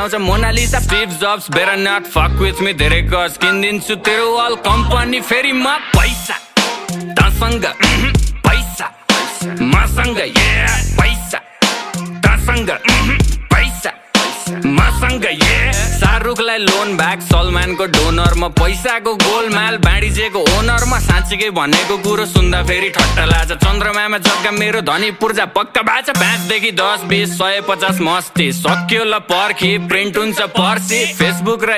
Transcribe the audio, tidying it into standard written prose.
आउँछ Mona Lisa Steve Jobs better not fuck with me धेरै गज किनिदिन्छु तेरो अल कम्पनी फेरि म पैसा तसँग पैसा मसँग पैसा तसँग पैसा मसँग शाहरुखलाई लोन ब्याक सलमानको डोनर म पैसाको गोलमाल बाँडिजेको ओनर म साँच्चीकै भनेको कुरो सुन्दा फेरि ठट्टा लाग्छ चन्द्रमामा जग्गा मेरो धनी पूर्जा पक्का बाछ 5 देखि 10 20 150 मस्ती सक्यो ल पर्खी प्रिन्ट हुन्छ पर्सी फेसबुक र